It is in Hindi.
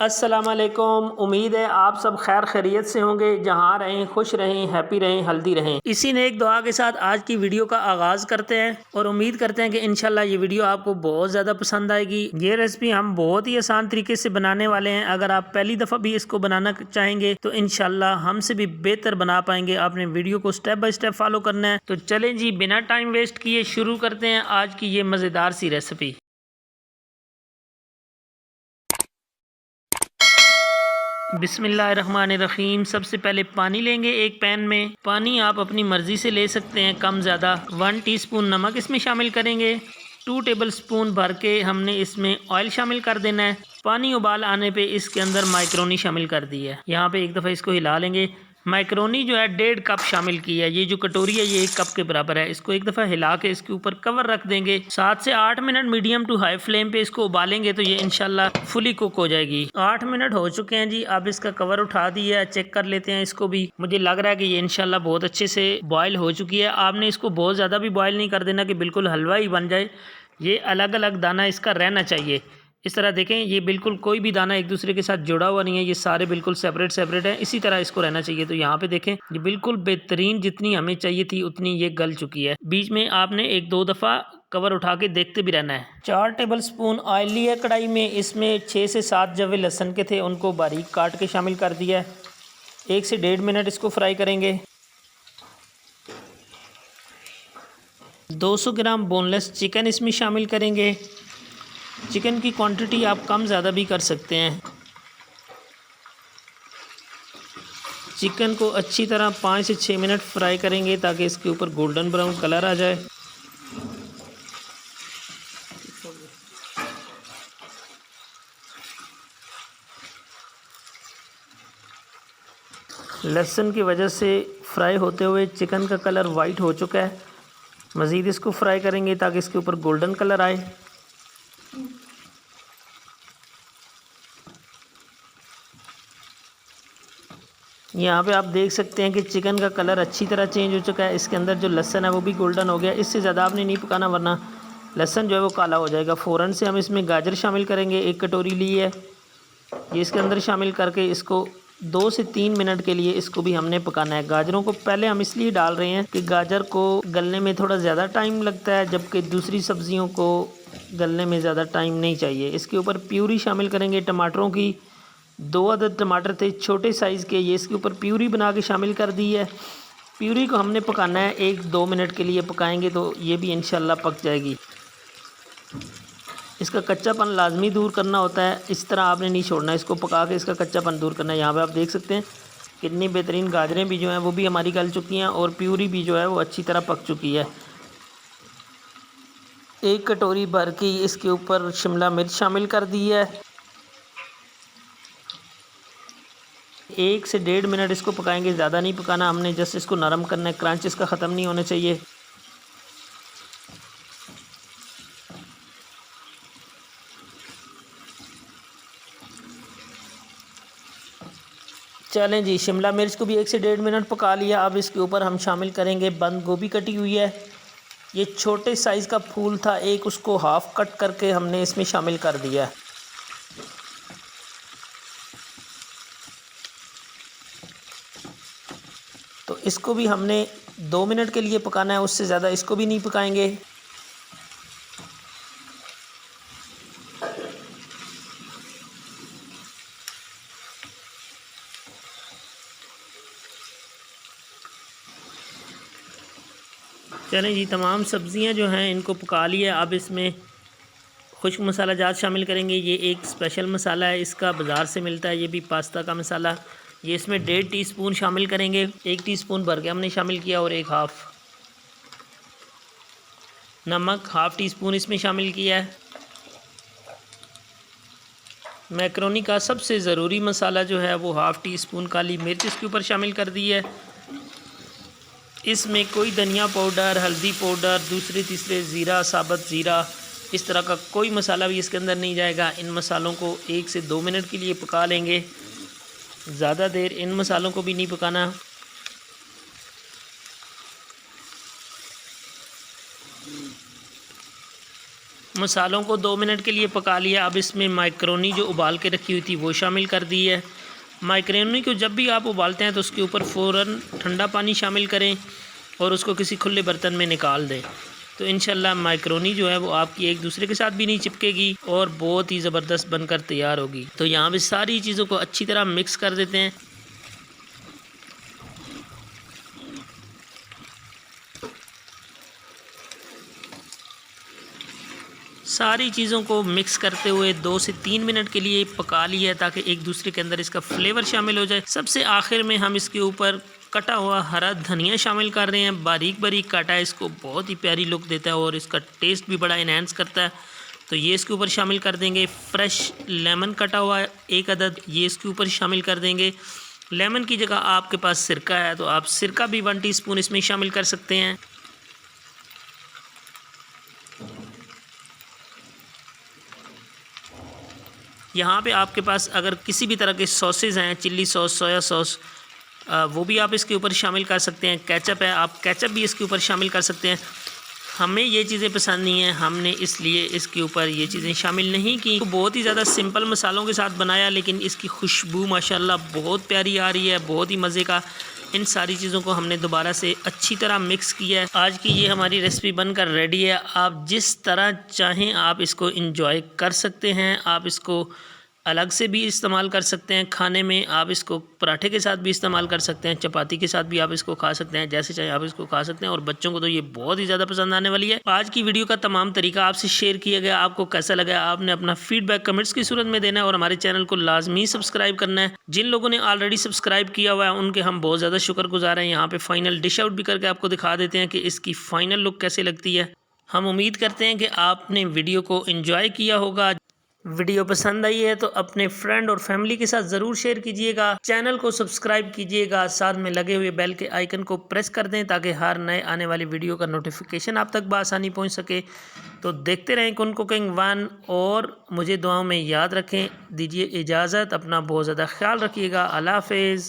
अस्सलामुअलैकुम। उम्मीद है आप सब खैर खैरियत से होंगे। जहाँ रहें खुश रहें, हैप्पी रहें, हेल्दी रहें। इसी ने एक दुआ के साथ आज की वीडियो का आगाज़ करते हैं और उम्मीद करते हैं कि इंशाल्लाह ये वीडियो आपको बहुत ज़्यादा पसंद आएगी। ये रेसिपी हम बहुत ही आसान तरीके से बनाने वाले हैं। अगर आप पहली दफ़ा भी इसको बनाना चाहेंगे तो इंशाल्लाह हमसे भी बेहतर बना पाएंगे। आपने वीडियो को स्टेप बाय स्टेप फॉलो करना है। तो चलें जी, बिना टाइम वेस्ट किए शुरू करते हैं आज की ये मज़ेदार सी रेसिपी। बिस्मिल्लाहिर्रहमानिर्रहीम। सबसे पहले पानी लेंगे एक पैन में। पानी आप अपनी मर्ज़ी से ले सकते हैं, कम ज़्यादा। 1 टीस्पून नमक इसमें शामिल करेंगे। 2 टेबलस्पून भर के हमने इसमें ऑयल शामिल कर देना है। पानी उबाल आने पे इसके अंदर माइक्रोनी शामिल कर दी है। यहाँ पे एक दफ़ा इसको हिला लेंगे। माइक्रोनी जो है 1.5 कप शामिल की है। ये जो कटोरी है ये 1 कप के बराबर है। इसको एक दफ़ा हिला के इसके ऊपर कवर रख देंगे। 7 से 8 minute medium to high flame पे इसको उबालेंगे तो ये इंशाल्लाह फुली कुक हो जाएगी। 8 मिनट हो चुके हैं जी। अब इसका कवर उठा दिया है, चेक कर लेते हैं इसको भी। मुझे लग रहा है कि ये इंशाल्लाह बहुत अच्छे से बॉयल हो चुकी है। आपने इसको बहुत ज़्यादा भी बॉयल नहीं कर देना कि बिल्कुल हलवा ही बन जाए। ये अलग अलग दाना इसका रहना चाहिए। इस तरह देखें, ये बिल्कुल कोई भी दाना एक दूसरे के साथ जुड़ा हुआ नहीं है। ये सारे बिल्कुल सेपरेट सेपरेट है। इसी तरह इसको रहना चाहिए। तो यहाँ पे देखें, ये बिल्कुल बेहतरीन जितनी हमें चाहिए थी उतनी ये गल चुकी है। बीच में आपने 1-2 दफ़ा कवर उठा के देखते भी रहना है। 4 टेबलस्पून ऑयल लिया कढ़ाई में। इसमें 6 से 7 जवे लहसुन के थे, उनको बारीक काट के शामिल कर दिया है। 1 से 1.5 मिनट इसको फ्राई करेंगे। 200 ग्राम बोनलेस चिकन इसमें शामिल करेंगे। चिकन की क्वांटिटी आप कम ज़्यादा भी कर सकते हैं। चिकन को अच्छी तरह 5 से 6 मिनट फ्राई करेंगे ताकि इसके ऊपर गोल्डन ब्राउन कलर आ जाए। लहसुन की वजह से फ्राई होते हुए चिकन का कलर वाइट हो चुका है। मज़ीद इसको फ्राई करेंगे ताकि इसके ऊपर गोल्डन कलर आए। यहाँ पे आप देख सकते हैं कि चिकन का कलर अच्छी तरह चेंज हो चुका है। इसके अंदर जो लहसुन है वो भी गोल्डन हो गया। इससे ज़्यादा आपने नहीं पकाना वरना लहसुन जो है वो काला हो जाएगा। फ़ौरन से हम इसमें गाजर शामिल करेंगे। 1 कटोरी ली है, ये इसके अंदर शामिल करके इसको 2 से 3 मिनट के लिए इसको भी हमने पकाना है। गाजरों को पहले हम इसलिए डाल रहे हैं कि गाजर को गलने में थोड़ा ज़्यादा टाइम लगता है, जबकि दूसरी सब्जियों को गलने में ज़्यादा टाइम नहीं चाहिए। इसके ऊपर प्यूरी शामिल करेंगे टमाटरों की। 2 अदद टमाटर थे छोटे साइज़ के, ये इसके ऊपर प्यूरी बना के शामिल कर दी है। प्यूरी को हमने पकाना है 1-2 मिनट के लिए। पकाएंगे तो ये भी इंशाल्लाह पक जाएगी। इसका कच्चापन लाजमी दूर करना होता है। इस तरह आपने नहीं छोड़ना, इसको पका के इसका कच्चापन दूर करना है। यहाँ पे आप देख सकते हैं कितनी बेहतरीन गाजरें भी जो हैं वो भी हमारी गल चुकी हैं और प्यूरी भी जो है वो अच्छी तरह पक चुकी है। 1 कटोरी भर की इसके ऊपर शिमला मिर्च शामिल कर दी है। 1 से 1.5 मिनट इसको पकाएंगे, ज़्यादा नहीं पकाना हमने, जस्ट इसको नरम करना है। क्रंच इसका ख़त्म नहीं होना चाहिए। चलें जी, शिमला मिर्च को भी 1 से 1.5 मिनट पका लिया। अब इसके ऊपर हम शामिल करेंगे बंद गोभी कटी हुई है। ये छोटे साइज़ का फूल था एक, उसको हाफ़ कट करके हमने इसमें शामिल कर दिया है। तो इसको भी हमने 2 मिनट के लिए पकाना है, उससे ज़्यादा इसको भी नहीं पकाएंगे। चलें जी, तमाम सब्ज़ियां जो हैं इनको पका लिया। अब इसमें खुश्क मसाला जात शामिल करेंगे। ये एक स्पेशल मसाला है, इसका बाज़ार से मिलता है, ये भी पास्ता का मसाला। ये इसमें 1.5 टीस्पून शामिल करेंगे। 1 टीस्पून भर के हमने शामिल किया और 1 हाफ़ नमक 1/2 टीस्पून इसमें शामिल किया है। मैक्रोनी का सबसे ज़रूरी मसाला जो है वो 1/2 टीस्पून काली मिर्च इसके ऊपर शामिल कर दी है। इसमें कोई धनिया पाउडर, हल्दी पाउडर, दूसरे तीसरे ज़ीरा, साबुत ज़ीरा, इस तरह का कोई मसाला भी इसके अंदर नहीं जाएगा। इन मसालों को 1 से 2 मिनट के लिए पका लेंगे। ज़्यादा देर इन मसालों को भी नहीं पकाना। मसालों को 2 मिनट के लिए पका लिया। अब इसमें माइक्रोनी जो उबाल के रखी हुई थी वो शामिल कर दी है। माइक्रोनी को जब भी आप उबालते हैं तो उसके ऊपर फ़ौरन ठंडा पानी शामिल करें और उसको किसी खुले बर्तन में निकाल दें। तो इंशाल्लाह माइक्रोनी जो है वो आपकी एक दूसरे के साथ भी नहीं चिपकेगी और बहुत ही ज़बरदस्त बनकर तैयार होगी। तो यहाँ पे सारी चीज़ों को अच्छी तरह मिक्स कर देते हैं। सारी चीज़ों को मिक्स करते हुए 2 से 3 मिनट के लिए पका लिया ताकि एक दूसरे के अंदर इसका फ्लेवर शामिल हो जाए। सबसे आखिर में हम इसके ऊपर कटा हुआ हरा धनिया शामिल कर रहे हैं। बारीक बारीक काटा है, इसको बहुत ही प्यारी लुक देता है और इसका टेस्ट भी बड़ा इन्हेंस करता है। तो ये इसके ऊपर शामिल कर देंगे। फ्रेश लेमन कटा हुआ 1 अदद ये इसके ऊपर शामिल कर देंगे। लेमन की जगह आपके पास सिरका है तो आप सिरका भी 1 टीस्पून इसमें शामिल कर सकते हैं। यहाँ पे आपके पास अगर किसी भी तरह के सॉसेज हैं, चिल्ली सॉस, सोया सॉस, वो भी आप इसके ऊपर शामिल कर सकते हैं। केचप है, आप केचप भी इसके ऊपर शामिल कर सकते हैं। हमें ये चीज़ें पसंद नहीं हैं, हमने इसलिए इसके ऊपर ये चीज़ें शामिल नहीं की। तो बहुत ही ज़्यादा सिंपल मसालों के साथ बनाया, लेकिन इसकी खुशबू माशाल्लाह बहुत प्यारी आ रही है, बहुत ही मज़े का। इन सारी चीज़ों को हमने दोबारा से अच्छी तरह मिक्स किया है। आज की ये हमारी रेसिपी बनकर रेडी है। आप जिस तरह चाहें आप इसको इंजॉय कर सकते हैं। आप इसको अलग से भी इस्तेमाल कर सकते हैं खाने में, आप इसको पराठे के साथ भी इस्तेमाल कर सकते हैं, चपाती के साथ भी आप इसको खा सकते हैं, जैसे चाहे आप इसको खा सकते हैं। और बच्चों को तो ये बहुत ही ज़्यादा पसंद आने वाली है। आज की वीडियो का तमाम तरीका आपसे शेयर किया गया, आपको कैसा लगा आपने अपना फीडबैक कमेंट्स की सूरत में देना है और हमारे चैनल को लाजमी सब्सक्राइब करना है। जिन लोगों ने ऑलरेडी सब्सक्राइब किया हुआ है उनके हम बहुत ज़्यादा शुक्रगुजार हैं। यहाँ पे फाइनल डिश आउट भी करके आपको दिखा देते हैं कि इसकी फ़ाइनल लुक कैसे लगती है। हम उम्मीद करते हैं कि आपने वीडियो को एंजॉय किया होगा। वीडियो पसंद आई है तो अपने फ्रेंड और फैमिली के साथ ज़रूर शेयर कीजिएगा। चैनल को सब्सक्राइब कीजिएगा, साथ में लगे हुए बेल के आइकन को प्रेस कर दें ताकि हर नए आने वाली वीडियो का नोटिफिकेशन आप तक बआसानी पहुंच सके। तो देखते रहें कुन कुकिंग 1 और मुझे दुआओं में याद रखें। दीजिए इजाज़त, अपना बहुत ज़्यादा ख्याल रखिएगा। अल्लाह हाफ़िज़।